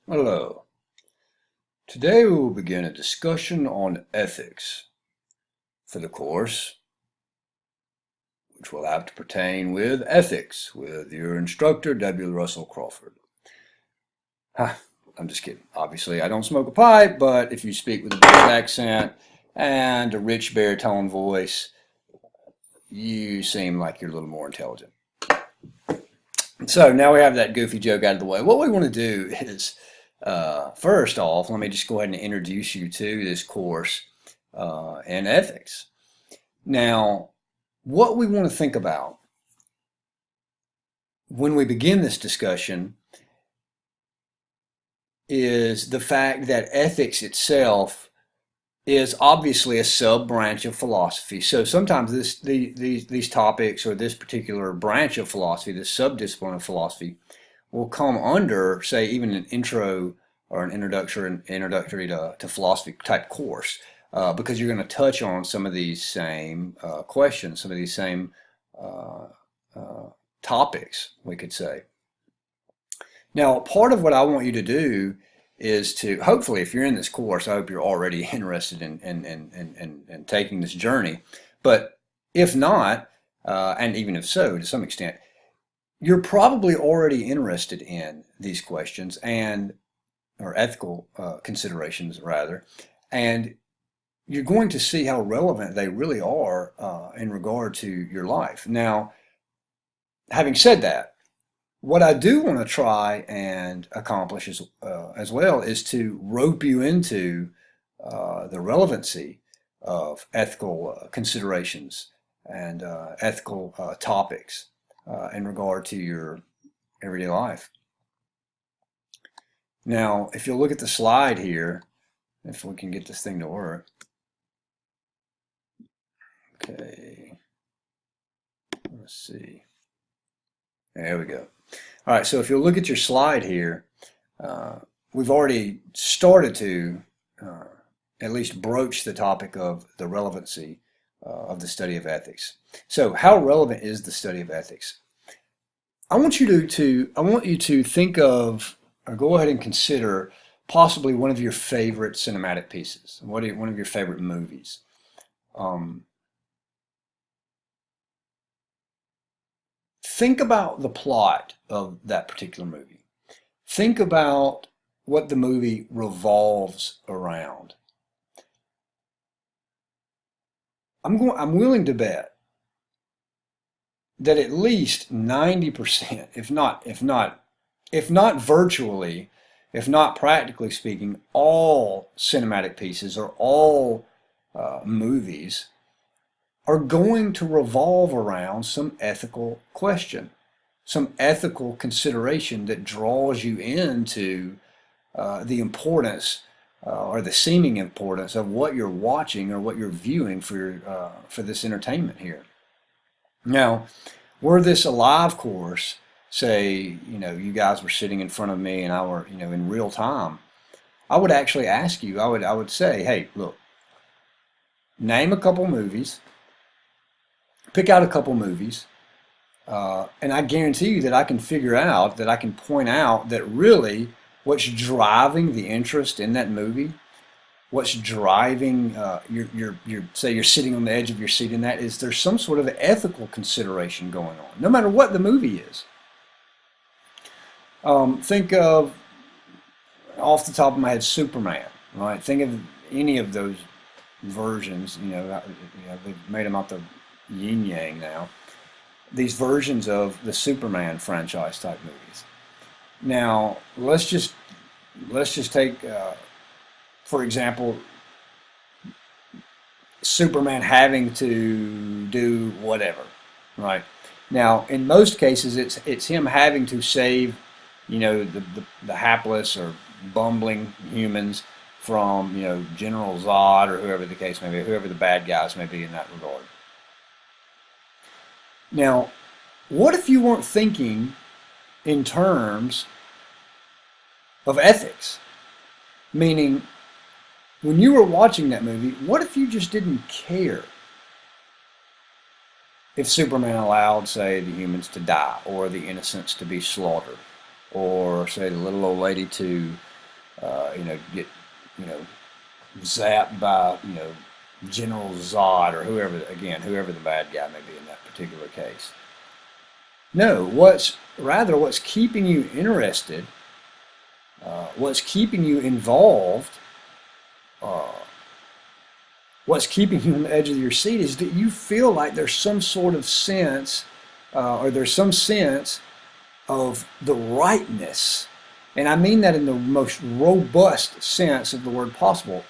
Hello. Today we will begin a discussion on ethics for the course, which will have to pertain with ethics with your instructor, W. Russell Crawford. I'm just kidding. Obviously, I don't smoke a pipe, but if you speak with a British accent and a rich baritone voice, you seem like you're a little more intelligent. So now we have that goofy joke out of the way. What we want to do is, first off, let me just go ahead and introduce you to this course in ethics. Now, what we want to think about when we begin this discussion is the fact that ethics itself is obviously a sub-branch of philosophy. So sometimes these topics or this particular branch of philosophy, this sub-discipline of philosophy, will come under, say, even an intro or an introductory to philosophy type course, because you're going to touch on some of these same questions, some of these same topics, we could say. Now, part of what I want you to do is to, hopefully, if you're in this course, I hope you're already interested in taking this journey. But if not, and even if so, to some extent, you're probably already interested in these questions or ethical considerations, rather, and you're going to see how relevant they really are in regard to your life. Now, having said that, what I do want to try and accomplish as well is to rope you into the relevancy of ethical considerations and ethical topics in regard to your everyday life. Now, if you'll look at the slide here, if we can get this thing to work. Okay, let's see. There we go. All right, so if you'll look at your slide here, we've already started to at least broach the topic of the relevancy of the study of ethics. So how relevant is the study of ethics? I want you to think of, or go ahead and consider possibly one of your favorite cinematic pieces, one of your favorite movies. Think about the plot of that particular movie. Think about what the movie revolves around. I'm willing to bet that at least 90%, if not virtually, if not practically speaking, all cinematic pieces or all movies are going to revolve around some ethical question, some ethical consideration that draws you into the importance or the seeming importance of what you're watching or what you're viewing for this entertainment here. Now, were this a live course, say, you guys were sitting in front of me and I were, in real time, I would actually ask you, I would say, hey, look, name a couple movies, pick out a couple movies, and I guarantee you that I can point out that really what's driving the interest in that movie, what's driving say you're sitting on the edge of your seat in that, is there's some sort of ethical consideration going on, no matter what the movie is. Think of, off the top of my head, Superman, right? Think of any of those versions, they've made them out the yin yang now. These versions of the Superman franchise type movies. Now, let's just take, for example, Superman having to do whatever, right? Now, in most cases, it's him having to save, the hapless or bumbling humans from, General Zod or whoever the case may be, whoever the bad guys may be in that regard. Now, what if you weren't thinking in terms of ethics? Meaning, when you were watching that movie, what if you just didn't care if Superman allowed, say, the humans to die, or the innocents to be slaughtered, or, say, the little old lady to get, zapped by, General Zod or whoever the bad guy may be in that particular case. No, what's keeping you interested, what's keeping you involved, what's keeping you on the edge of your seat is that you feel like there's some sort of sense, or there's some sense of the rightness. And I mean that in the most robust sense of the word possible.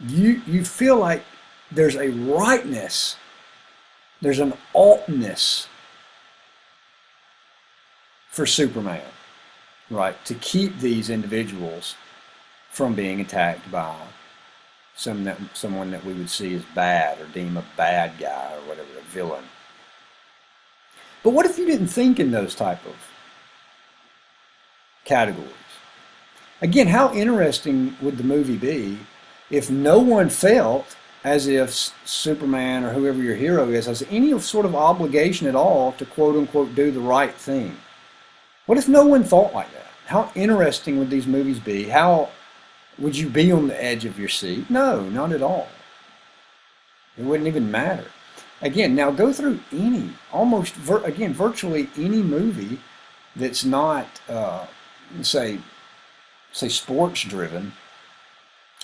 You feel like there's a rightness, there's an oughtness for Superman, right? To keep these individuals from being attacked by someone that we would see as bad or deem a bad guy or whatever, a villain. But what if you didn't think in those type of categories? Again, how interesting would the movie be if no one felt as if Superman or whoever your hero is has any sort of obligation at all to quote unquote do the right thing? What if no one thought like that? How interesting would these movies be? How would you be on the edge of your seat? No, not at all. It wouldn't even matter. Again, now go through virtually any movie that's not, say sports driven,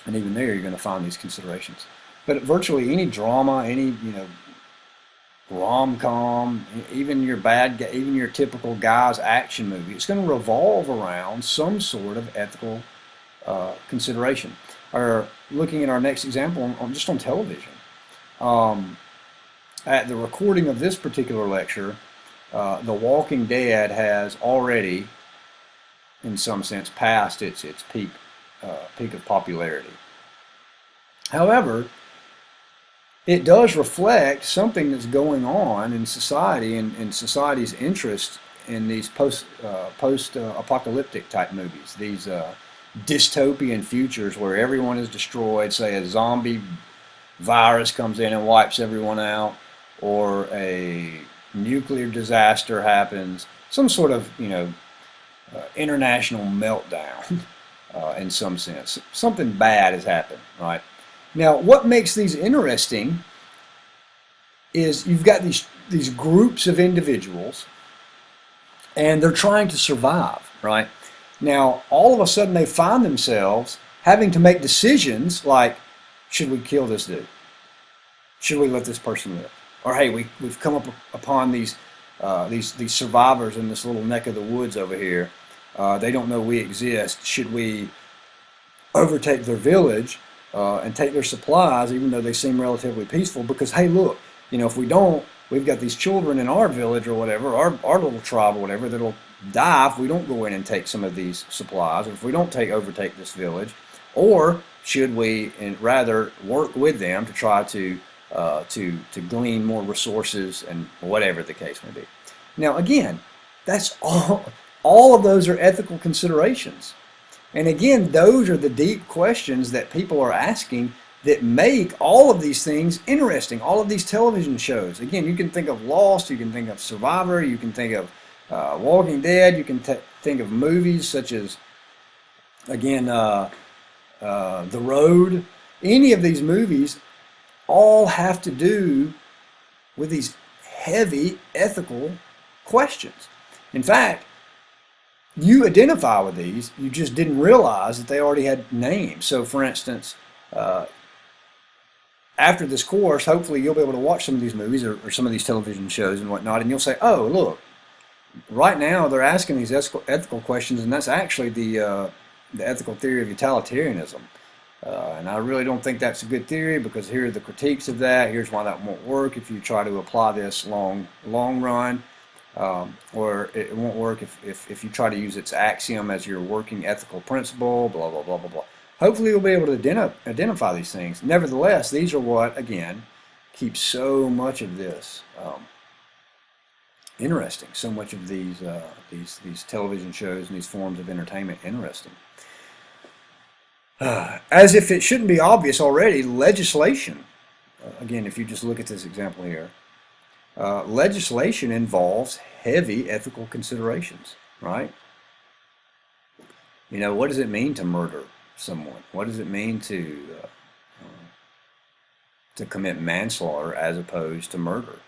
and even there you're going to find these considerations. But virtually any drama, any rom-com, even your typical guy's action movie, it's going to revolve around some sort of ethical consideration. Or looking at our next example just on television. At the recording of this particular lecture, The Walking Dead has already, in some sense, passed its peak of popularity. However, it does reflect something that's going on in society and society's interest in these post-apocalyptic type movies, these dystopian futures where everyone is destroyed, say a zombie virus comes in and wipes everyone out, or a nuclear disaster happens, some sort of international meltdown in some sense. Something bad has happened, right? Now, what makes these interesting is you've got these groups of individuals, and they're trying to survive, right? Now, all of a sudden, they find themselves having to make decisions like, should we kill this dude? Should we let this person live? Or hey, we've come upon these survivors in this little neck of the woods over here. They don't know we exist. Should we overtake their village and take their supplies, even though they seem relatively peaceful? Because hey, look, if we don't, we've got these children in our village or whatever, our little tribe or whatever, that'll die if we don't go in and take some of these supplies, or if we don't overtake this village. Or should we rather work with them to try to glean more resources, and whatever the case may be. Now again, that's all of those are ethical considerations. And again, those are the deep questions that people are asking that make all of these things interesting, all of these television shows. Again, you can think of Lost, you can think of Survivor, you can think of Walking Dead, you can think of movies such as, again, The Road. Any of these movies all have to do with these heavy ethical questions. In fact, you identify with these, you just didn't realize that they already had names. So for instance, after this course, hopefully you'll be able to watch some of these movies or some of these television shows and whatnot, and you'll say, oh, look, right now they're asking these ethical questions, and that's actually the ethical theory of utilitarianism. And I really don't think that's a good theory, because here are the critiques of that. Here's why that won't work if you try to apply this long run. Or it won't work if you try to use its axiom as your working ethical principle, blah, blah, blah, blah, blah. Hopefully you'll be able to identify these things. Nevertheless, these are what, again, keeps so much of this interesting, so much of these television shows and these forms of entertainment interesting. As if it shouldn't be obvious already, legislation, again, if you just look at this example here, legislation involves heavy ethical considerations, right? What does it mean to murder someone? What does it mean to commit manslaughter as opposed to murder?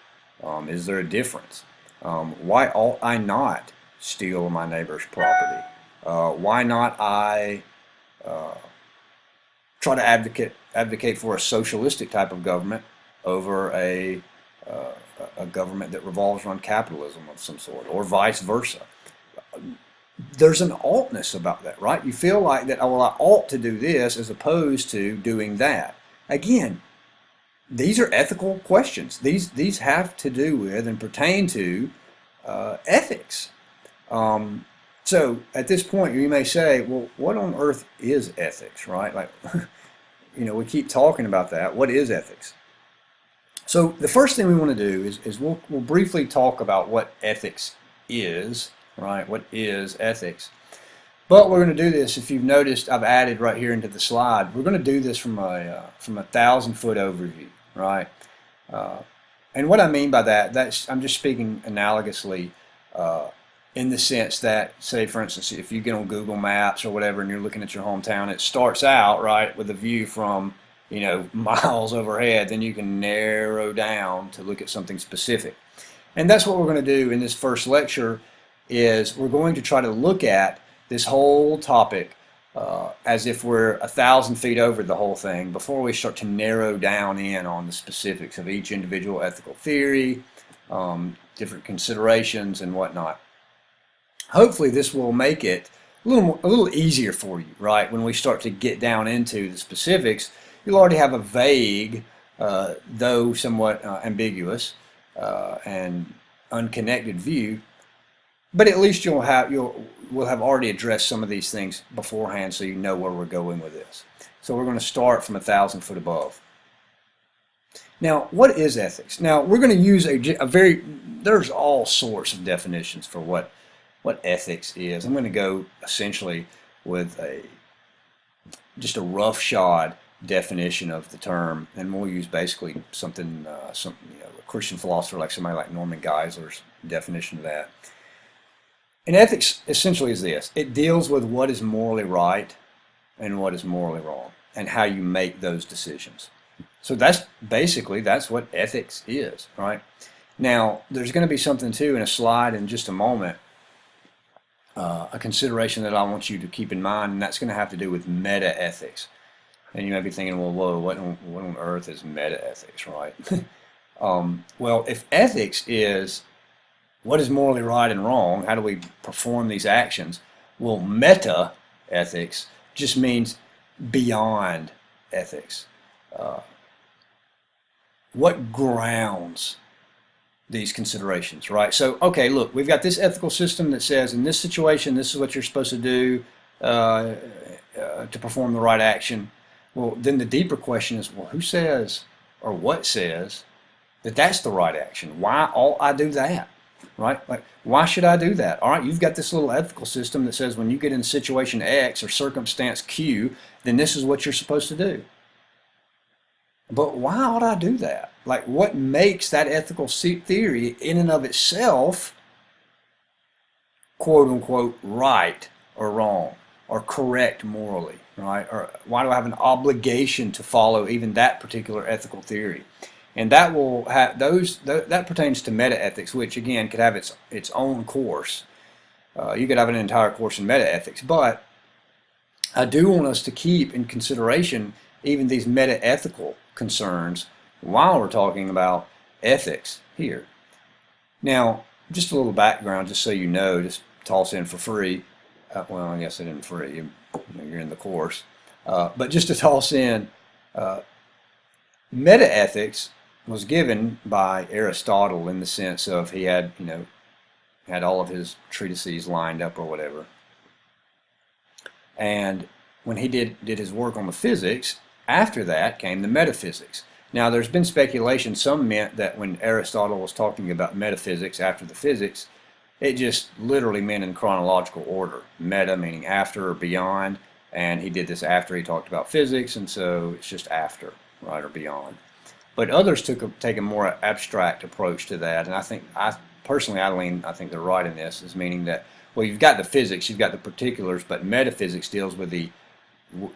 Is there a difference? Why ought I not steal my neighbor's property? Why not I try to advocate for a socialistic type of government over a government that revolves around capitalism of some sort, or vice versa? There's an oughtness about that, right? You feel like that, oh, well, I ought to do this as opposed to doing that. Again, these are ethical questions. These have to do with and pertain to ethics. So at this point, you may say, well, what on earth is ethics, right? Like, we keep talking about that. What is ethics? So the first thing we want to do is we'll briefly talk about what ethics is, right? What is ethics? But we're going to do this, if you've noticed, I've added right here into the slide, we're going to do this from a 1,000-foot overview, right? And what I mean by that, I'm just speaking analogously in the sense that, say, for instance, if you get on Google Maps or whatever and you're looking at your hometown, it starts out, right, with a view from, miles overhead. Then you can narrow down to look at something specific. And that's what we're going to do in this first lecture, is we're going to try to look at this whole topic as if we're 1,000 feet over the whole thing before we start to narrow down in on the specifics of each individual ethical theory, different considerations and whatnot. Hopefully this will make it a little easier for you, right? When we start to get down into the specifics, you'll already have a vague, though somewhat ambiguous and unconnected view, but at least we'll have already addressed some of these things beforehand, so you know where we're going with this. So we're going to start from 1,000 foot above. Now, what is ethics? Now, we're going to use there's all sorts of definitions for what ethics is. I'm going to go essentially with just a roughshod definition of the term, and we'll use basically something, a Christian philosopher like somebody like Norman Geisler's definition of that. And ethics essentially is this: it deals with what is morally right and what is morally wrong, and how you make those decisions. So that's what ethics is, right? Now, there's going to be something too in a slide in just a moment, a consideration that I want you to keep in mind, and that's going to have to do with meta-ethics. And you may be thinking, well, whoa, what on earth is meta-ethics, right? Well, if ethics is what is morally right and wrong, how do we perform these actions? Well, meta-ethics just means beyond ethics. What grounds these considerations, right? So, okay, look, we've got this ethical system that says in this situation, this is what you're supposed to do to perform the right action. Well, then the deeper question is, well, who says or what says that that's the right action? Why ought I do that, right? Like, why should I do that? All right, you've got this little ethical system that says when you get in situation X or circumstance Q, then this is what you're supposed to do. But why ought I do that? Like, what makes that ethical theory in and of itself, quote unquote, right or wrong or correct morally, right? Or why do I have an obligation to follow even that particular ethical theory? And that will have that pertains to meta-ethics, which again could have its own course. You could have an entire course in meta-ethics, but I do want us to keep in consideration even these meta-ethical concerns while we're talking about ethics here. Now, just a little background, just so you know, just toss in for free. Well, I guess it isn't free. You're in the course. But just to toss in, meta-ethics was given by Aristotle in the sense of he had all of his treatises lined up or whatever. And when he did his work on the physics, after that came the metaphysics. Now, there's been speculation. Some meant that when Aristotle was talking about metaphysics after the physics, it just literally meant in chronological order. Meta meaning after or beyond, and he did this after he talked about physics, and so it's just after, right, or beyond. But others take a more abstract approach to that, and I think they're right in this, is meaning that well, you've got the physics, you've got the particulars, but metaphysics deals with the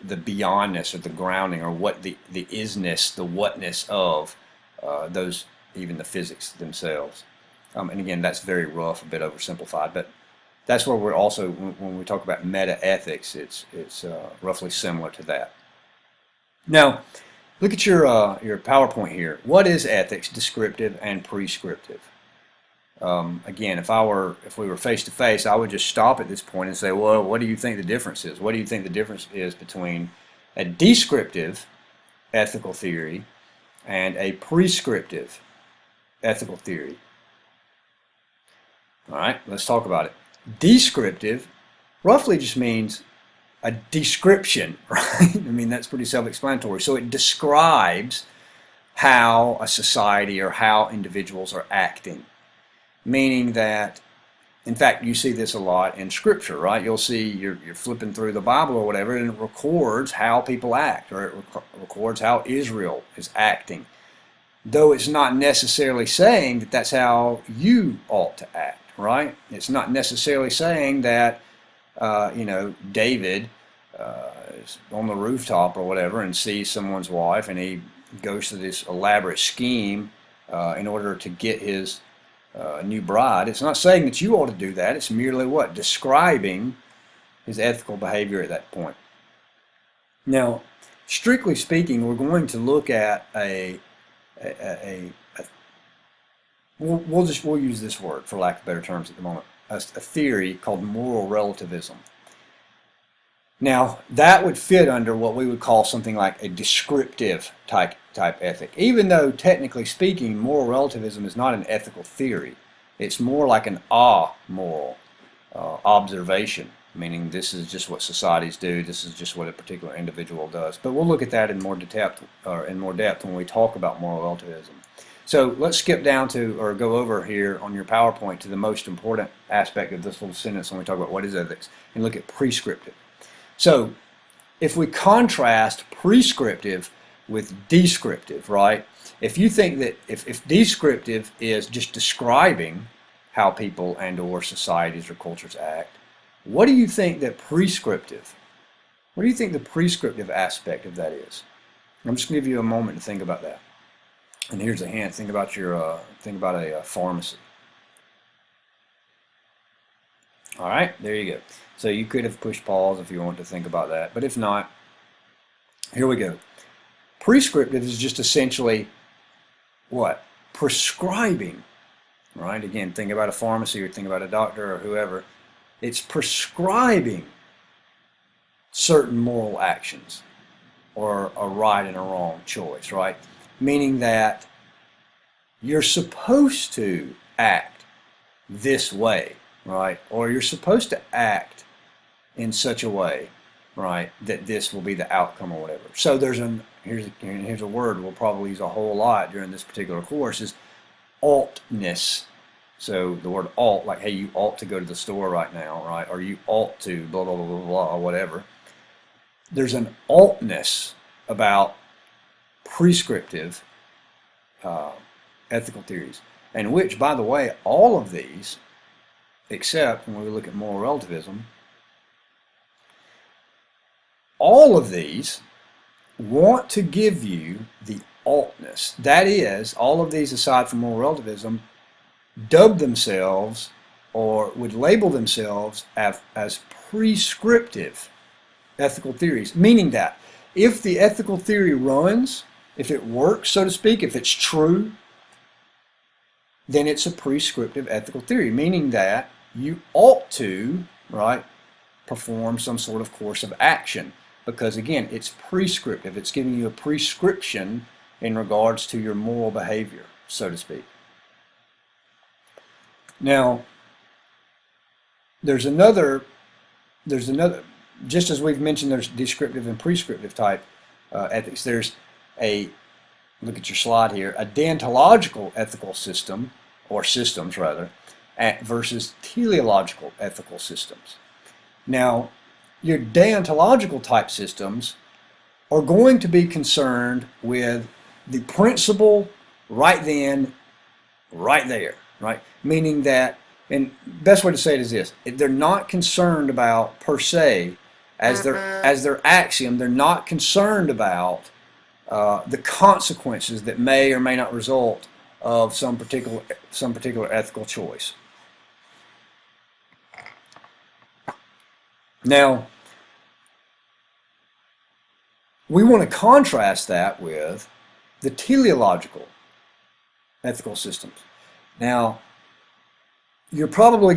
beyondness or the grounding or what the isness, the whatness of those, even the physics themselves. And again, that's very rough, a bit oversimplified, but that's where we're also, when we talk about meta-ethics, it's roughly similar to that. Now, look at your PowerPoint here. What is ethics, descriptive and prescriptive? Again, if we were face to face, I would just stop at this point and say, well, what do you think the difference is? What do you think the difference is between a descriptive ethical theory and a prescriptive ethical theory? All right, let's talk about it. Descriptive roughly just means a description, right? I mean, that's pretty self-explanatory. So it describes how a society or how individuals are acting. Meaning that, in fact, you see this a lot in Scripture, right? You'll see you're flipping through the Bible or whatever, and it records how people act, or it records how Israel is acting. Though it's not necessarily saying that that's how you ought to act, right? It's not necessarily saying that, David is on the rooftop or whatever and sees someone's wife, and he goes through this elaborate scheme in order to get his new bride. It's not saying that you ought to do that. It's merely what? Describing his ethical behavior at that point. Now, strictly speaking, we're going to look at we'll use this word for lack of better terms at the moment, a theory called moral relativism. Now, that would fit under what we would call something like a descriptive type ethic. Even though, technically speaking, moral relativism is not an ethical theory. It's more like an amoral observation, meaning this is just what societies do, this is just what a particular individual does. But we'll look at that in more depth when we talk about moral relativism. So let's skip down to, or go over here on your PowerPoint to the most important aspect of this little sentence when we talk about what is ethics, and look at prescriptive. So if we contrast prescriptive with descriptive, right? If you think that if descriptive is just describing how people and or societies or cultures act, what do you think that prescriptive, what do you think the prescriptive aspect of that is? I'm just going to give you a moment to think about that. And here's a hint, think about a pharmacy. All right, there you go. So you could have pushed pause if you want to think about that, but if not, here we go. Prescriptive is just essentially what? Prescribing, right? Again, think about a pharmacy or think about a doctor or whoever. It's prescribing certain moral actions or a right and a wrong choice, right? Meaning that you're supposed to act this way, right? Or you're supposed to act in such a way, right, that this will be the outcome or whatever. So here's a word we'll probably use a whole lot during this particular course, is oughtness. So the word ought, like, hey, you ought to go to the store right now, right? Or you ought to blah, blah, blah, blah, blah, or whatever. There's an oughtness about prescriptive ethical theories, and which, by the way, all of these, except when we look at moral relativism, all of these want to give you the oughtness. That is, all of these, aside from moral relativism, dub themselves or would label themselves as prescriptive ethical theories, meaning that if the ethical theory runs, if it works, so to speak, if it's true, then it's a prescriptive ethical theory, meaning that you ought to, right, perform some sort of course of action. Because again, it's prescriptive. It's giving you a prescription in regards to your moral behavior, so to speak. Now, there's another, just as we've mentioned, there's descriptive and prescriptive type ethics. There's look at your slide here, a deontological ethical system, or systems rather, versus teleological ethical systems. Now, your deontological type systems are going to be concerned with the principle right then, right there, right? Meaning that and best way to say it is this: they're not concerned about per se, as their axiom. They're not concerned about the consequences that may or may not result of some particular ethical choice. Now, we want to contrast that with the teleological ethical systems. Now, you're probably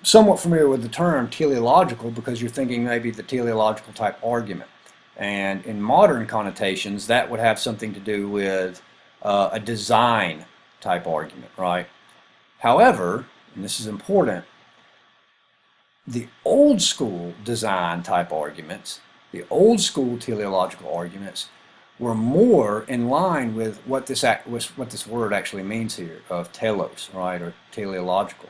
somewhat familiar with the term teleological because you're thinking maybe the teleological type argument. And in modern connotations, that would have something to do with a design type argument, right? However, and this is important, the old school design type arguments, the old school teleological arguments, were more in line with what this word actually means here, of telos, right, or teleological.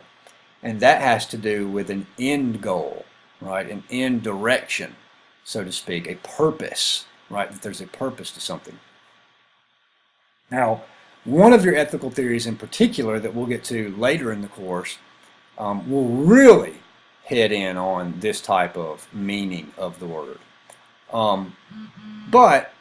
And that has to do with an end goal, right, an end direction, so to speak, a purpose, right, that there's a purpose to something. Now, one of your ethical theories in particular that we'll get to later in the course will really head in on this type of meaning of the word. But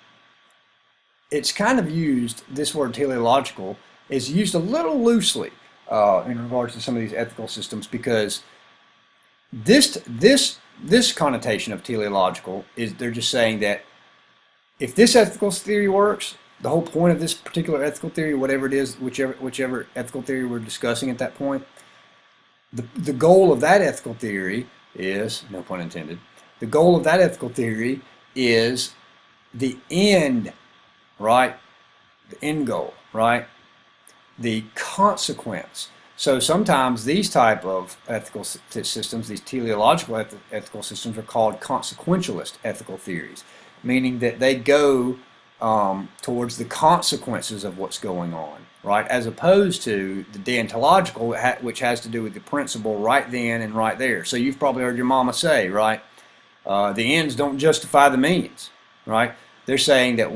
it's kind of used, this word teleological is used a little loosely in regards to some of these ethical systems, because this connotation of teleological is they're just saying that if this ethical theory works, the whole point of this particular ethical theory, whatever it is, whichever ethical theory we're discussing at that point, the goal of that ethical theory is, no pun intended, the goal of that ethical theory is the end, right? The end goal, right? The consequence. So sometimes these type of ethical systems, these teleological ethical systems, are called consequentialist ethical theories, meaning that they go towards the consequences of what's going on, right? As opposed to the deontological, which has to do with the principle right then and right there. So you've probably heard your mama say, right? The ends don't justify the means, right? They're saying that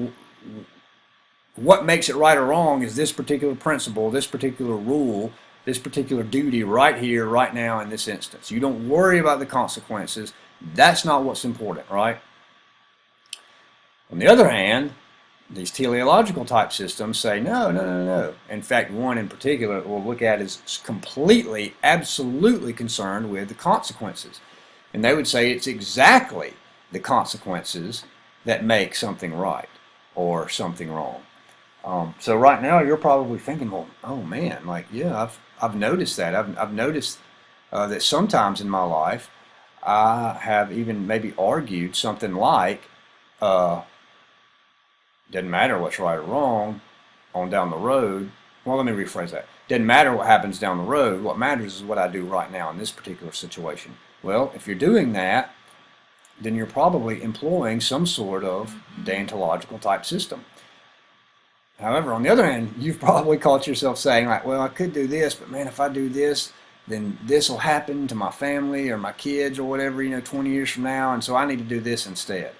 what makes it right or wrong is this particular principle, this particular rule, this particular duty right here, right now, in this instance. You don't worry about the consequences. That's not what's important, right? On the other hand, these teleological type systems say, no, no, no, no. In fact, one in particular that we'll look at is completely, absolutely concerned with the consequences. And they would say it's exactly the consequences that make something right or something wrong. So right now you're probably thinking, well, oh man, like, yeah, I've noticed that. I've noticed that sometimes in my life I have even maybe argued something like, doesn't matter what's right or wrong on down the road. Well, let me rephrase that. Doesn't matter what happens down the road. What matters is what I do right now in this particular situation. Well, if you're doing that, then you're probably employing some sort of deontological type system. However, on the other hand, you've probably caught yourself saying, like, well, I could do this, but man, if I do this, then this will happen to my family or my kids or whatever, 20 years from now, and so I need to do this instead.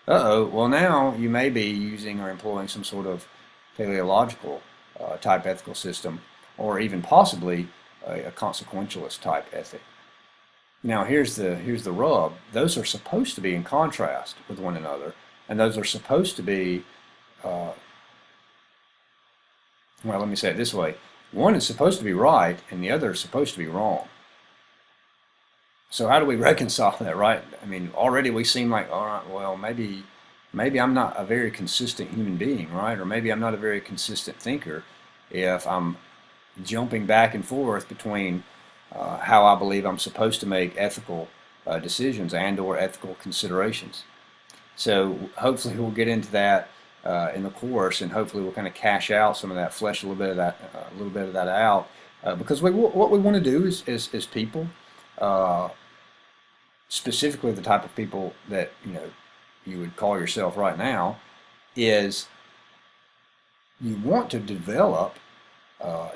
Well, now you may be using or employing some sort of teleological type ethical system, or even possibly a consequentialist type ethic. Now, here's the rub. Those are supposed to be in contrast with one another, and those are supposed to be, well, let me say it this way. One is supposed to be right, and the other is supposed to be wrong. So how do we reconcile that, right? I mean, already we seem like, all right, well, maybe I'm not a very consistent human being, right? Or maybe I'm not a very consistent thinker if I'm jumping back and forth between how I believe I'm supposed to make ethical decisions and or ethical considerations. So hopefully we'll get into that in the course, and hopefully we'll kind of cash out some of that, flesh a little bit of that out, because what we want to do is people, specifically the type of people that you would call yourself right now, is you want to develop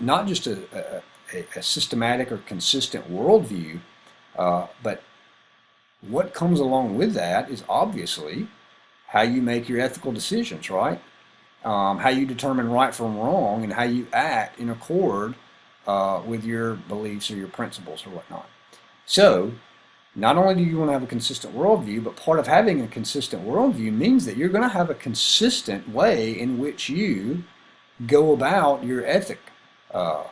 not just a systematic or consistent worldview, but what comes along with that is obviously how you make your ethical decisions, right? How you determine right from wrong, and how you act in accord with your beliefs or your principles or whatnot. So, not only do you want to have a consistent worldview, but part of having a consistent worldview means that you're going to have a consistent way in which you go about your ethic, the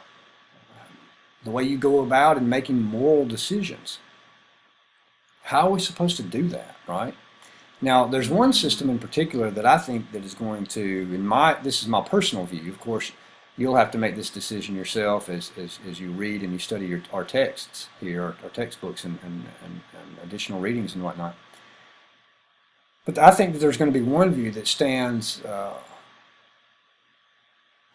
way you go about in making moral decisions. How are we supposed to do that, right? Now, there's one system in particular that I think that is going to, this is my personal view. Of course, you'll have to make this decision yourself as you read and you study our texts here, our textbooks and additional readings and whatnot. But I think that there's going to be one view that stands,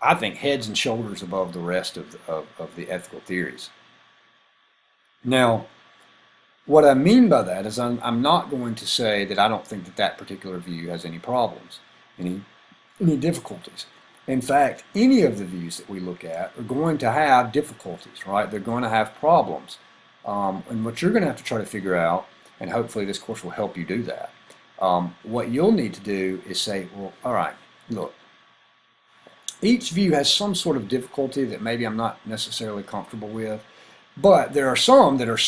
I think, heads and shoulders above the rest of the ethical theories. Now, what I mean by that is I'm not going to say that I don't think that that particular view has any problems, any difficulties. In fact, any of the views that we look at are going to have difficulties, right? They're going to have problems. And what you're going to have to try to figure out, and hopefully this course will help you do that, what you'll need to do is say, well, all right, look, each view has some sort of difficulty that maybe I'm not necessarily comfortable with, but there are some that are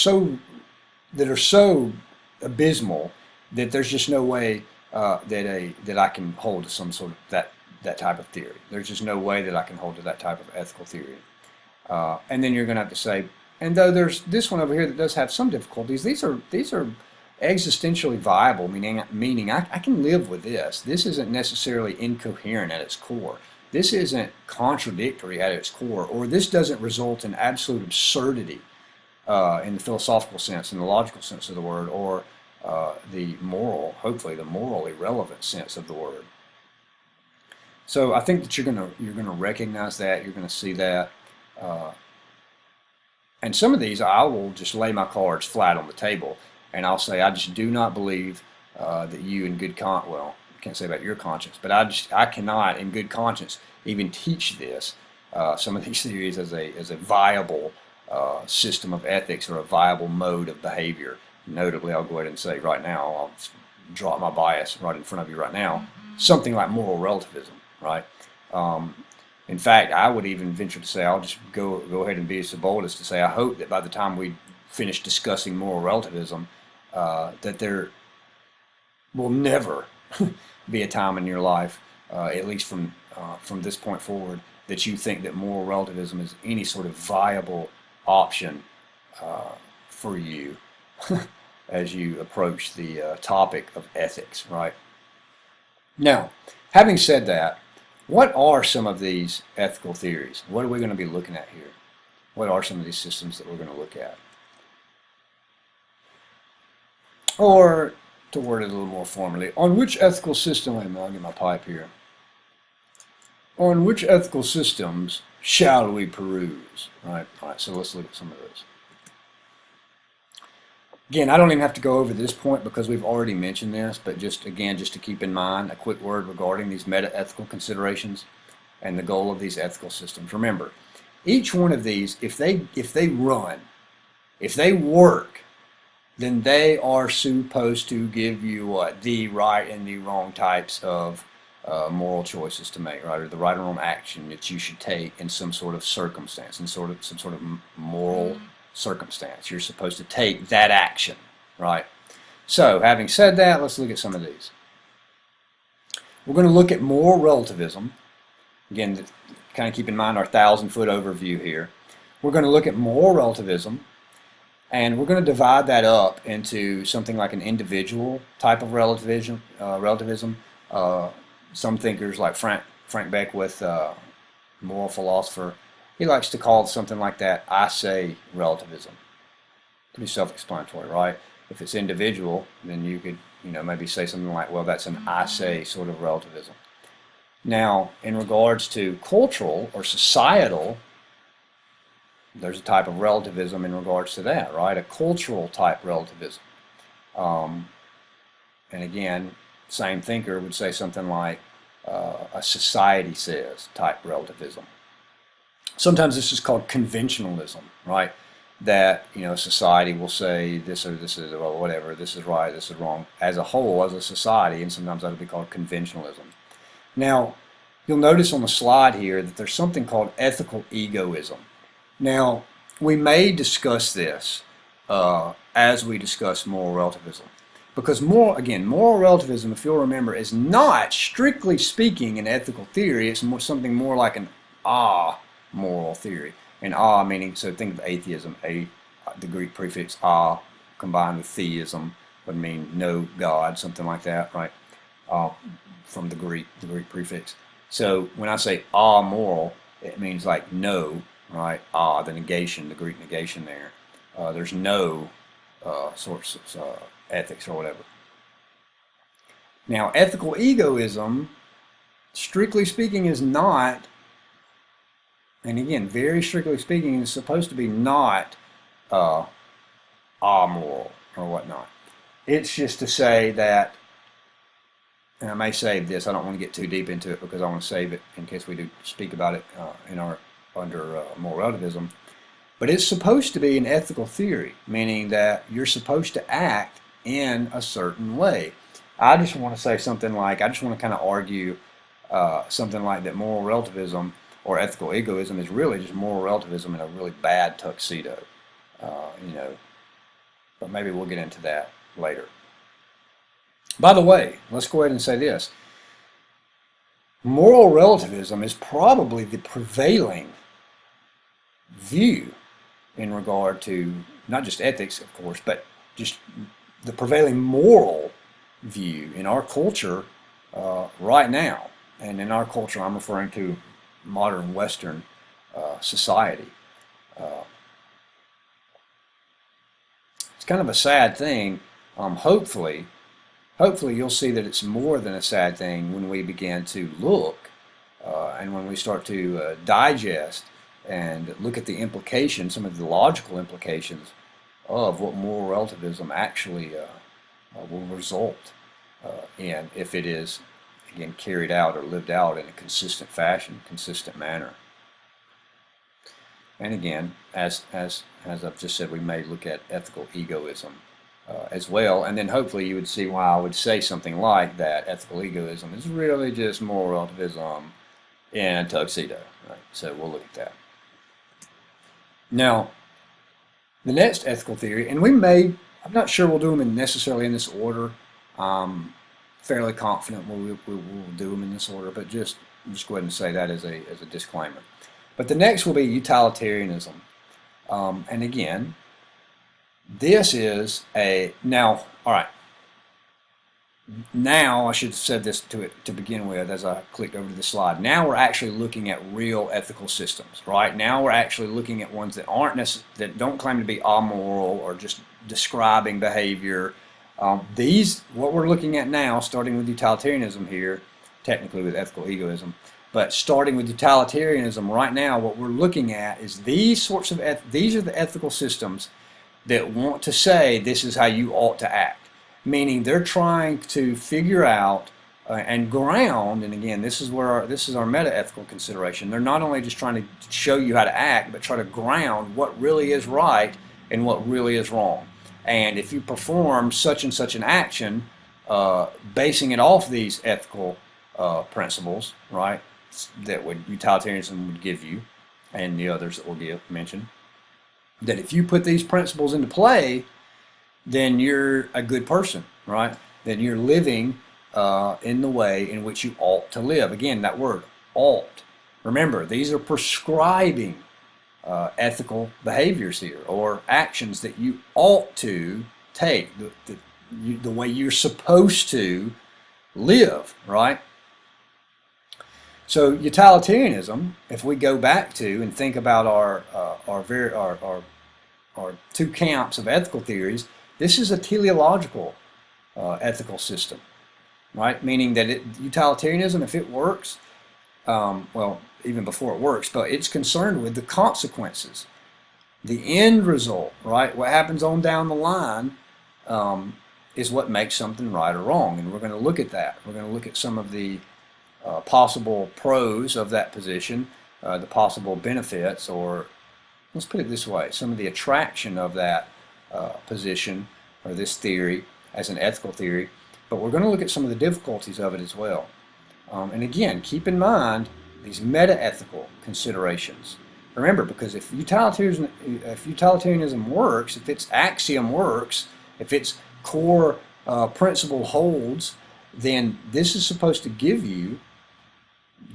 so abysmal that there's just no way that I can hold to some sort of that type of theory. There's just no way that I can hold to that type of ethical theory. And then you're going to have to say, and though there's this one over here that does have some difficulties, these are existentially viable, meaning I can live with this. This isn't necessarily incoherent at its core. This isn't contradictory at its core, or this doesn't result in absolute absurdity in the philosophical sense, in the logical sense of the word, or hopefully the moral irrelevant sense of the word. So I think that you're gonna recognize that, you're gonna see that, and some of these I will just lay my cards flat on the table, and I'll say I just do not believe that you in good well, I can't say about your conscience, but I cannot in good conscience even teach this, some of these theories as a viable system of ethics or a viable mode of behavior. Notably, I'll go ahead and say right now, I'll drop my bias right in front of you right now, something like moral relativism, right? In fact, I would even venture to say, I'll just go ahead and be so bold as to say, I hope that by the time we finish discussing moral relativism, that there will never be a time in your life, at least from this point forward, that you think that moral relativism is any sort of viable option for you as you approach the topic of ethics, right? Now, having said that, what are some of these ethical theories? What are we going to be looking at here? What are some of these systems that we're going to look at? Or, to word it a little more formally, on which ethical system, wait a minute, I'll get my pipe here. On which ethical systems shall we peruse? All right, so let's look at some of those. Again, I don't even have to go over this point because we've already mentioned this, but just to keep in mind, a quick word regarding these meta-ethical considerations and the goal of these ethical systems. Remember, each one of these, if they work, then they are supposed to give you what? The right and the wrong types of moral choices to make, right? Or the right or wrong action that you should take in some sort of circumstance, in some sort of moral circumstance. You're supposed to take that action, right? So, having said that, let's look at some of these. We're going to look at moral relativism. Again, to kind of keep in mind our 1,000-foot overview here. We're going to look at moral relativism, and we're going to divide that up into something like an individual type of relativism. Some thinkers like Frank Beckwith, moral philosopher, he likes to call something like that I say relativism. Pretty self-explanatory, right? If it's individual, then you could, maybe say something like, well, that's an I say sort of relativism. Now, in regards to cultural or societal, there's a type of relativism in regards to that, right? A cultural type relativism. And again, same thinker would say something like a society says type relativism. Sometimes this is called conventionalism, right? That, society will say this or whatever, this is right, this is wrong, as a whole, as a society, and sometimes that would be called conventionalism. Now, you'll notice on the slide here that there's something called ethical egoism. Now, we may discuss this as we discuss moral relativism. Because moral relativism, if you'll remember, is strictly speaking an ethical theory. It's something more like an moral theory. And meaning, so think of atheism, the Greek prefix combined with theism would mean no God, something like that, right? From the Greek prefix. So when I say moral, it means like no, right? The negation, the Greek negation there. There's no sorts of ethics or whatever. Now, ethical egoism, strictly speaking, is not, and again, very strictly speaking, is supposed to be not amoral or whatnot. It's just to say that, and I may save this, I don't want to get too deep into it because I want to save it in case we do speak about it under moral relativism. But it's supposed to be an ethical theory, meaning that you're supposed to act in a certain way. I just want to say something like, I just want to kind of argue something like that moral relativism or ethical egoism is really just moral relativism in a really bad tuxedo, but maybe we'll get into that later. By the way, let's go ahead and say this. Moral relativism is probably the prevailing view in regard to not just ethics, of course, but just the prevailing moral view in our culture right now. And in our culture, I'm referring to modern Western society. It's kind of a sad thing. Hopefully you'll see that it's more than a sad thing when we begin to look and when we start to digest and look at the implications, some of the logical implications of what moral relativism actually will result in if it is, again, carried out or lived out in a consistent fashion, consistent manner. And again, as I've just said, we may look at ethical egoism as well, and then hopefully you would see why I would say something like that. Ethical egoism is really just moral relativism in a tuxedo, right? So we'll look at that. Now, the next ethical theory, and I'm not sure we'll do them necessarily in this order. I'm fairly confident we'll do them in this order, but just go ahead and say that as a disclaimer. But the next will be utilitarianism. And again, this is now, all right. Now, I should have said this to begin with as I clicked over to the slide. Now we're actually looking at real ethical systems, right? Now we're actually looking at ones that that don't claim to be amoral or just describing behavior. What we're looking at now, starting with utilitarianism here, technically with ethical egoism, but starting with utilitarianism right now, what we're looking at is these are the ethical systems that want to say this is how you ought to act. Meaning they're trying to figure out and ground, and again, this is our meta-ethical consideration. They're not only just trying to show you how to act, but try to ground what really is right and what really is wrong. And if you perform such and such an action, basing it off these ethical principles, right, that utilitarianism would give you, and the others that we'll mention, that if you put these principles into play, then you're a good person, right? Then you're living in the way in which you ought to live. Again, that word, ought. Remember, these are prescribing ethical behaviors here, or actions that you ought to take, the way you're supposed to live, right? So utilitarianism, if we go back to and think about our two camps of ethical theories, this is a teleological ethical system, right? Meaning that utilitarianism, if it works, well, even before it works, but it's concerned with the consequences, the end result, right? What happens on down the line is what makes something right or wrong, and we're going to look at that. We're going to look at some of the possible pros of that position, the possible benefits, or let's put it this way, some of the attraction of that position or this theory as an ethical theory, but we're going to look at some of the difficulties of it as well. And again, keep in mind these meta-ethical considerations. Remember, because if utilitarianism works, if its axiom works, if its core principle holds, then this is supposed to give you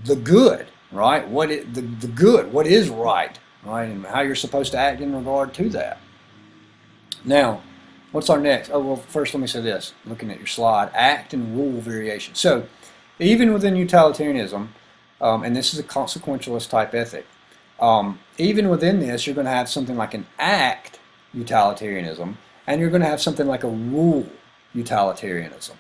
the good, right? The good, what is right, right? And how you're supposed to act in regard to that. Now, what's our next? Oh, well, first let me say this, looking at your slide, act and rule variation. So, even within utilitarianism, and this is a consequentialist type ethic, even within this, you're going to have something like an act utilitarianism, and you're going to have something like a rule utilitarianism.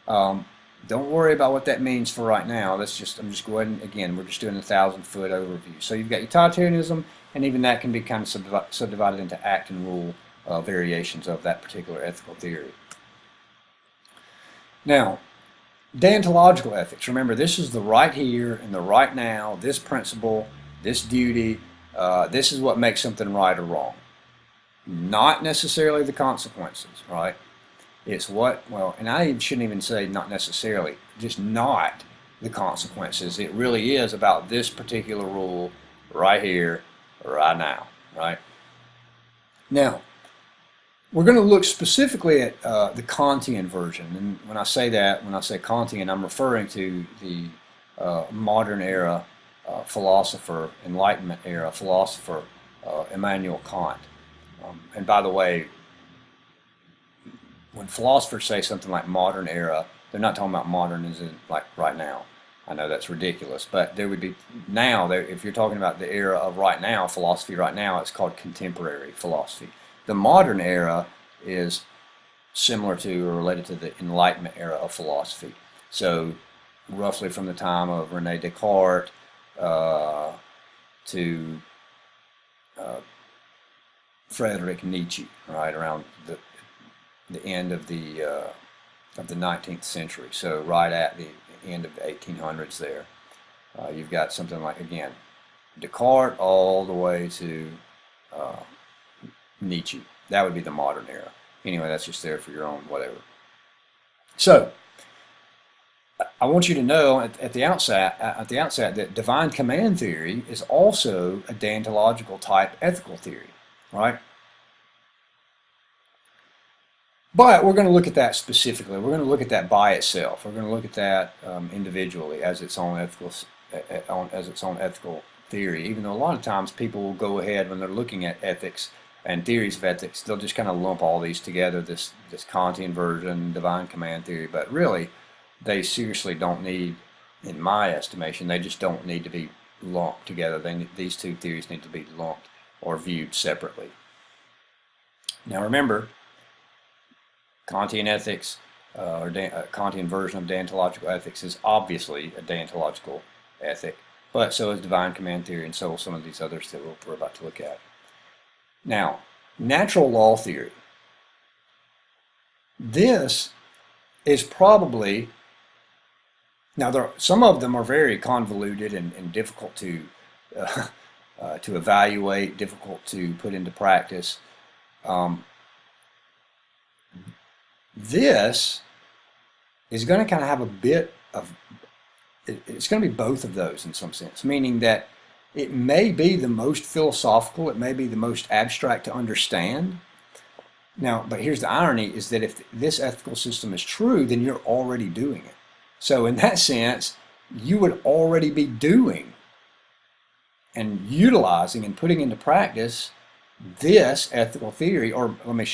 Don't worry about what that means for right now. I'm just going, again, we're just doing a 1,000-foot overview. So you've got utilitarianism, and even that can be kind of subdivided into act and rule variations of that particular ethical theory. Now, deontological ethics. Remember, this is the right here and the right now, this principle, this duty. This is what makes something right or wrong. Not necessarily the consequences, right? It's what, well, and I shouldn't even say not necessarily, just not the consequences. It really is about this particular rule right here, right now, right? Now, we're going to look specifically at the Kantian version. And when I say that, when I say Kantian, I'm referring to the modern era philosopher, Enlightenment era philosopher, Immanuel Kant. And by the way, when philosophers say something like modern era, they're not talking about modern as in like right now. I know that's ridiculous, but there would be now, if you're talking about the era of right now, philosophy right now, it's called contemporary philosophy. The modern era is similar to or related to the Enlightenment era of philosophy. So roughly from the time of René Descartes to Friedrich Nietzsche, right around the end of the 19th century. So right at the end of the 1800s there, you've got something like, again, Descartes all the way to Nietzsche. That would be the modern era. Anyway, that's just there for your own whatever. So, I want you to know at the outset that divine command theory is also a deontological type ethical theory, right? But we're going to look at that specifically. We're going to look at that by itself. We're going to look at that individually as its own ethical theory. Even though a lot of times people will go ahead when they're looking at ethics and theories of ethics, they'll just kind of lump all these together, this Kantian version, divine command theory. But really, they seriously don't need, in my estimation, they just don't need to be lumped together. These two theories need to be lumped or viewed separately. Now remember, Kantian ethics, or Kantian version of deontological ethics, is obviously a deontological ethic, but so is divine command theory, and so will some of these others that we're about to look at. Now, natural law theory. This is probably, now some of them are very convoluted and difficult to evaluate, difficult to put into practice. This is going to kind of have a bit of, it's going to be both of those in some sense, meaning that it may be the most philosophical, it may be the most abstract to understand. Now, but here's the irony, is that if this ethical system is true, then you're already doing it. So in that sense, you would already be doing and utilizing and putting into practice this ethical theory, or let me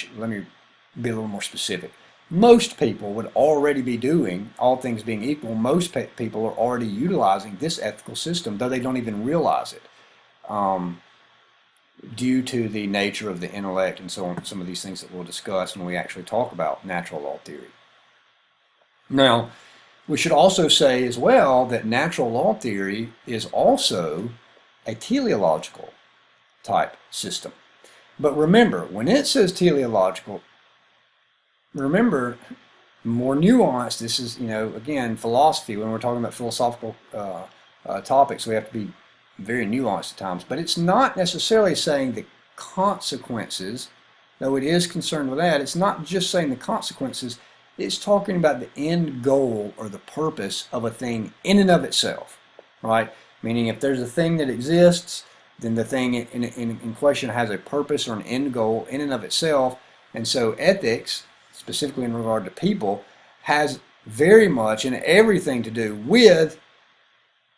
be a little more specific. Most people would already be doing, all things being equal, most people are already utilizing this ethical system, though they don't even realize it, due to the nature of the intellect and so on, some of these things that we'll discuss when we actually talk about natural law theory. Now, we should also say as well that natural law theory is also a teleological type system. But remember, when it says teleological, remember, more nuanced. This is, again, philosophy. When we're talking about philosophical topics, we have to be very nuanced at times. But it's not necessarily saying the consequences, though it is concerned with that. It's not just saying the consequences. It's talking about the end goal or the purpose of a thing in and of itself, right? Meaning if there's a thing that exists, then the thing in question has a purpose or an end goal in and of itself. And so ethics, specifically in regard to people, has very much and everything to do with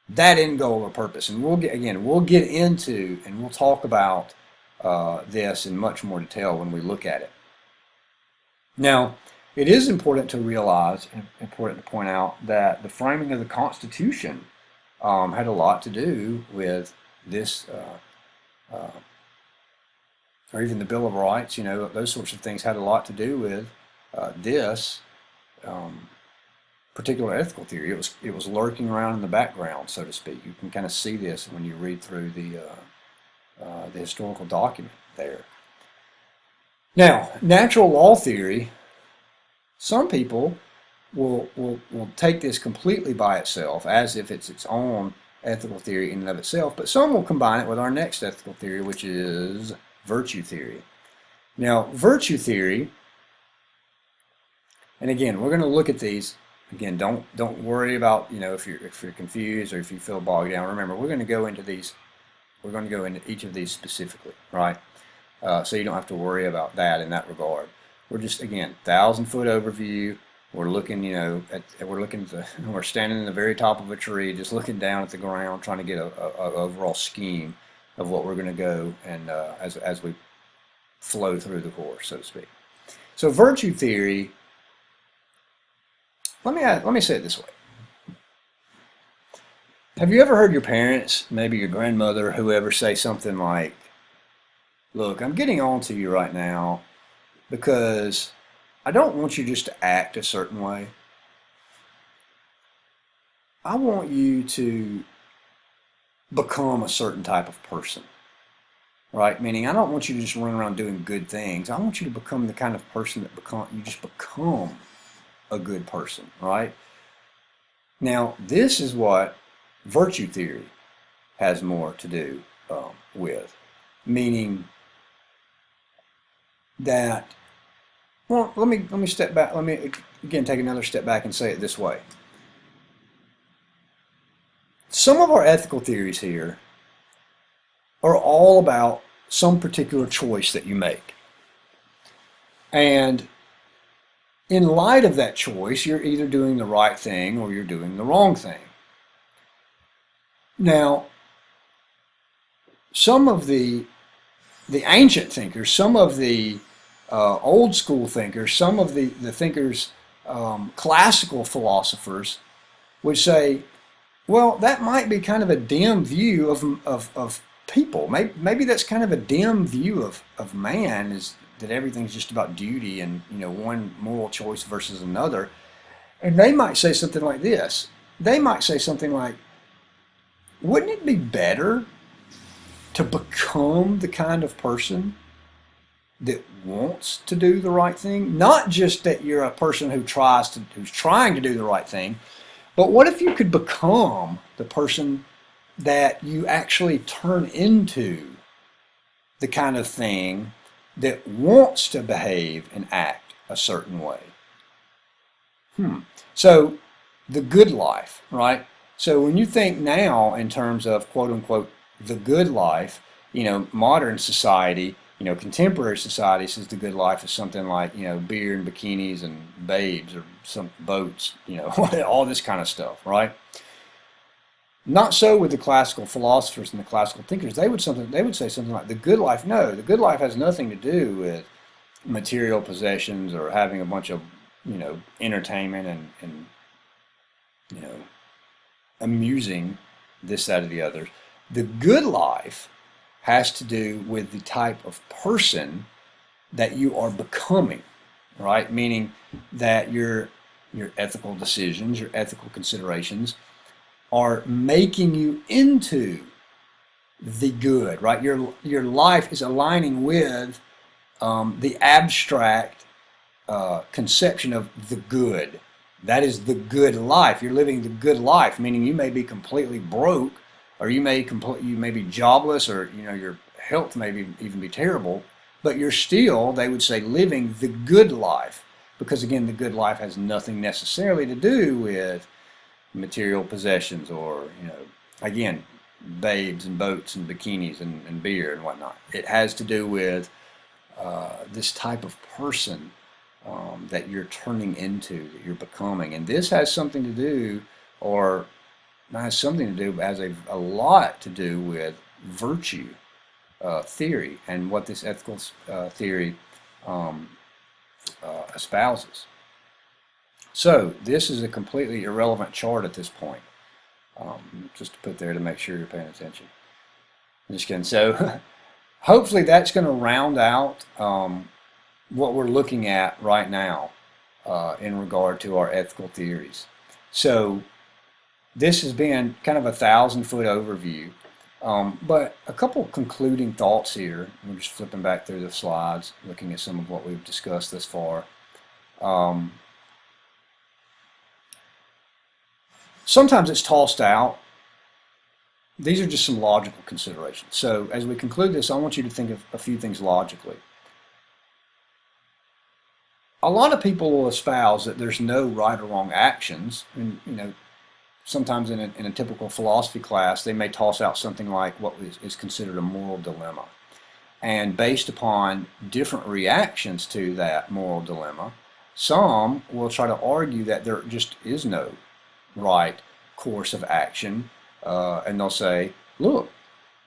that end goal or purpose. And we'll get into and we'll talk about this in much more detail when we look at it. Now, it is important to realize and important to point out that the framing of the Constitution had a lot to do with this, or even the Bill of Rights, those sorts of things had a lot to do with this particular ethical theory. It was lurking around in the background, so to speak. You can kind of see this when you read through the historical document there. Now, natural law theory, some people will take this completely by itself as if it's its own ethical theory in and of itself, but some will combine it with our next ethical theory, which is virtue theory. Now, virtue theory, and again, we're going to look at these. Again, don't worry about if you're confused or if you feel bogged down. Remember, we're going to go into these. We're going to go into each of these specifically, right? So you don't have to worry about that in that regard. We're just, again, 1,000-foot overview. We're looking, we're standing in the very top of a tree, just looking down at the ground, trying to get a overall scheme of what we're going to go and as we flow through the course, so to speak. So virtue theory. Let me say it this way. Have you ever heard your parents, maybe your grandmother, whoever, say something like, "Look, I'm getting on to you right now because I don't want you just to act a certain way. I want you to become a certain type of person." Right? Meaning, I don't want you to just run around doing good things. I want you to become the kind of person that you just become a good person, right? Now, this is what virtue theory has more to do with, meaning that. Well, let me step back. Let me again take another step back and say it this way. Some of our ethical theories here are all about some particular choice that you make, and in light of that choice, you're either doing the right thing or you're doing the wrong thing. Now, some of the ancient thinkers, some of the old school thinkers, some of the thinkers, classical philosophers would say, well, that might be kind of a dim view of people. Maybe that's kind of a dim view of man, is that everything's just about duty and one moral choice versus another. And they might say something like this. They might say something like, wouldn't it be better to become the kind of person that wants to do the right thing? Not just that you're a person who's trying to do the right thing, but what if you could become the person that you actually turn into the kind of thing that wants to behave and act a certain way? So the good life, right? So when you think now in terms of quote unquote the good life, modern society, contemporary society says the good life is something like, beer and bikinis and babes or some boats, all this kind of stuff, right? Not so with the classical philosophers and the classical thinkers. They would say something like the good life. No, the good life has nothing to do with material possessions or having a bunch of entertainment and amusing this, that, or the other. The good life has to do with the type of person that you are becoming, right? Meaning that your ethical decisions, your ethical considerations are making you into the good, right? Your life is aligning with the abstract conception of the good. That is the good life. You're living the good life, meaning you may be completely broke, or you may be jobless, or your health may even be terrible, but you're still, they would say, living the good life, because again, the good life has nothing necessarily to do with material possessions or again, babes and boats and bikinis and beer and whatnot. It has to do with this type of person that you're turning into, that you're becoming. And this has something to do, or not has something to do, but has a lot to do with virtue theory and what this ethical theory espouses. So this is a completely irrelevant chart at this point. Just to put there to make sure you're paying attention. I'm just kidding. So hopefully that's going to round out what we're looking at right now in regard to our ethical theories. So this has been kind of a 1,000-foot overview, but a couple concluding thoughts here. We're just flipping back through the slides, looking at some of what we've discussed thus far. Sometimes it's tossed out. These are just some logical considerations. So as we conclude this, I want you to think of a few things logically. A lot of people will espouse that there's no right or wrong actions. And, sometimes in a typical philosophy class, they may toss out something like what is considered a moral dilemma. And based upon different reactions to that moral dilemma, some will try to argue that there just is no right course of action, and they'll say, look,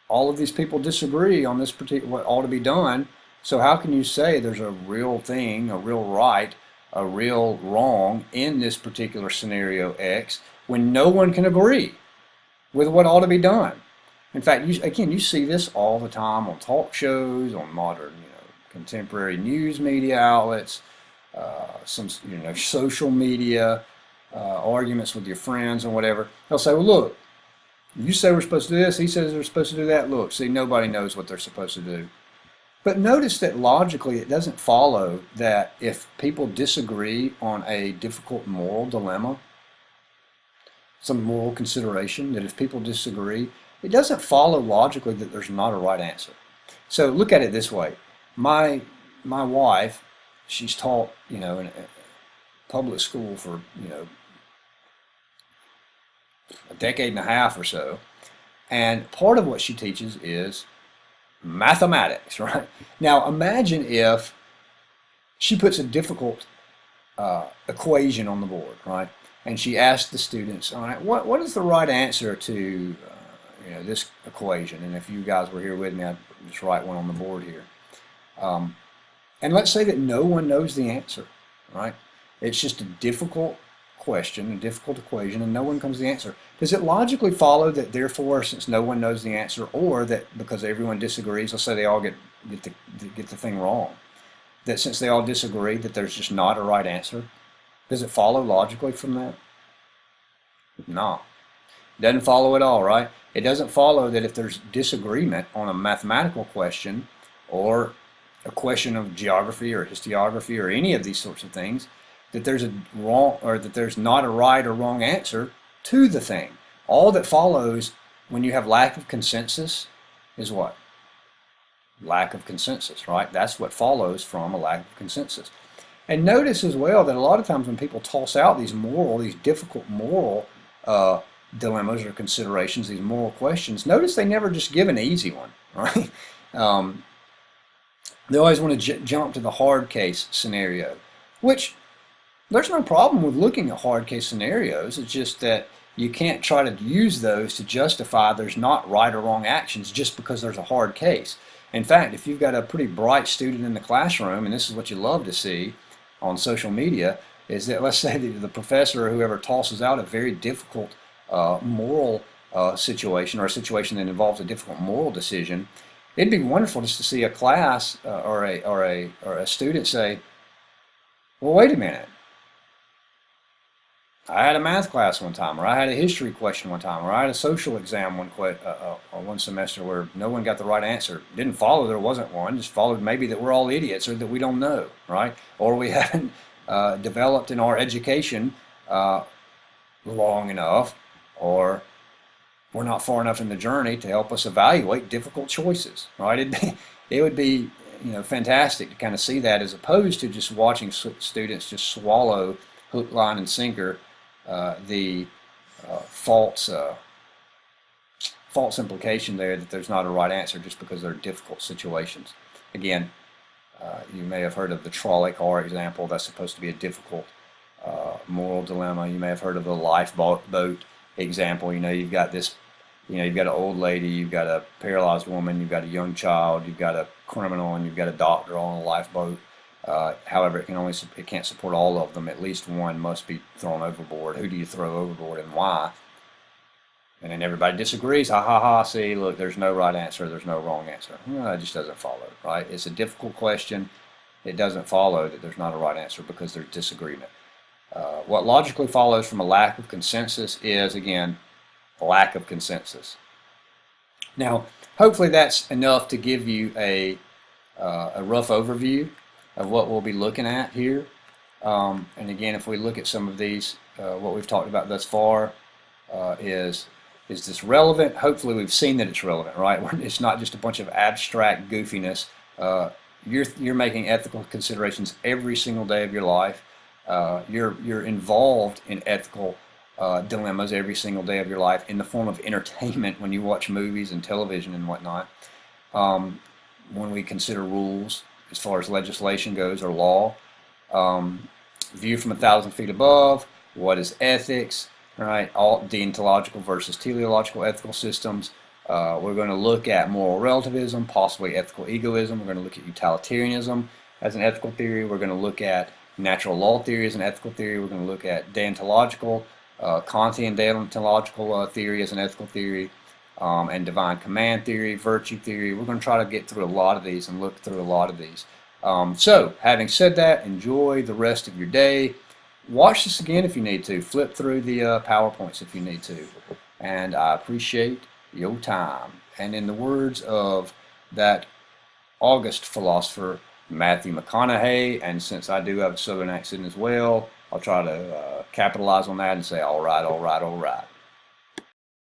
all of these people disagree on this particular what ought to be done, so how can you say there's a real thing, a real right, a real wrong in this particular scenario X when no one can agree with what ought to be done? In fact, you see this all the time on talk shows, on modern, contemporary news media outlets, some social media, arguments with your friends and whatever. They'll say, well, look, you say we're supposed to do this, he says they're supposed to do that. Look, see, nobody knows what they're supposed to do. But notice that logically it doesn't follow that if people disagree on a difficult moral dilemma, some moral consideration, that if people disagree, it doesn't follow logically that there's not a right answer. So look at it this way. My wife, she's taught, in a public school for, a decade and a half or so. And part of what she teaches is mathematics, right? Now imagine if she puts a difficult equation on the board, right? And she asks the students, all right, what is the right answer to this equation? And if you guys were here with me, I'd just write one on the board here. And let's say that no one knows the answer, right? It's just a difficult question, a difficult equation, and no one comes to the answer. Does it logically follow that therefore, since no one knows the answer, or that because everyone disagrees, let's say they all get the thing wrong, that since they all disagree that there's just not a right answer? Does it follow logically from that? No. It doesn't follow at all, right? It doesn't follow that if there's disagreement on a mathematical question or a question of geography or historiography or any of these sorts of things, that there's a wrong, or that there's not a right or wrong answer to the thing. All that follows when you have lack of consensus is what? Lack of consensus, right? That's what follows from a lack of consensus. And notice as well that a lot of times when people toss out these difficult moral dilemmas or considerations, these moral questions, notice they never just give an easy one, right? They always want to jump to the hard case scenario, which there's no problem with looking at hard case scenarios. It's just that you can't try to use those to justify there's not right or wrong actions just because there's a hard case. In fact, if you've got a pretty bright student in the classroom, and this is what you love to see on social media, is that let's say that the professor or whoever tosses out a very difficult moral situation, or a situation that involves a difficult moral decision, it'd be wonderful just to see a class or a student say, well, wait a minute. I had a math class one time, or I had a history question one time, or I had a social exam one semester where no one got the right answer. Didn't follow there wasn't one, just followed maybe that we're all idiots or that we don't know, right? Or we haven't developed in our education long enough, or we're not far enough in the journey to help us evaluate difficult choices, right? It would be fantastic to kind of see that, as opposed to just watching students just swallow hook, line, and sinker the false false implication there that there's not a right answer just because they're difficult situations. Again, you may have heard of the trolley car example. That's supposed to be a difficult moral dilemma. You may have heard of the lifeboat example. You've got this, you've got an old lady, you've got a paralyzed woman, you've got a young child, you've got a criminal, and you've got a doctor on a lifeboat. However, it can't support all of them. At least one must be thrown overboard. Who do you throw overboard and why? And then everybody disagrees. Ha ha ha, see, look, there's no right answer, there's no wrong answer. No, it just doesn't follow, right? It's a difficult question. It doesn't follow that there's not a right answer because there's disagreement. What logically follows from a lack of consensus is, again, a lack of consensus. Now, hopefully that's enough to give you a rough overview of what we'll be looking at here. And again, if we look at some of these, what we've talked about thus far, is this relevant? Hopefully we've seen that it's relevant, right? It's not just a bunch of abstract goofiness. You're making ethical considerations every single day of your life. You're involved in ethical dilemmas every single day of your life in the form of entertainment when you watch movies and television and whatnot. When we consider rules as far as legislation goes or law, view from 1,000 feet above, what is ethics, right? All deontological versus teleological ethical systems. We're going to look at moral relativism, possibly ethical egoism. We're going to look at utilitarianism as an ethical theory. We're going to look at natural law theory as an ethical theory. We're going to look at deontological, Kantian deontological theory as an ethical theory, and divine command theory, virtue theory. We're going to try to get through a lot of these and look through a lot of these. So, having said that, enjoy the rest of your day. Watch this again if you need to. Flip through the PowerPoints if you need to. And I appreciate your time. And in the words of that August philosopher, Matthew McConaughey, and since I do have a southern accent as well, I'll try to capitalize on that and say, all right, all right, all right.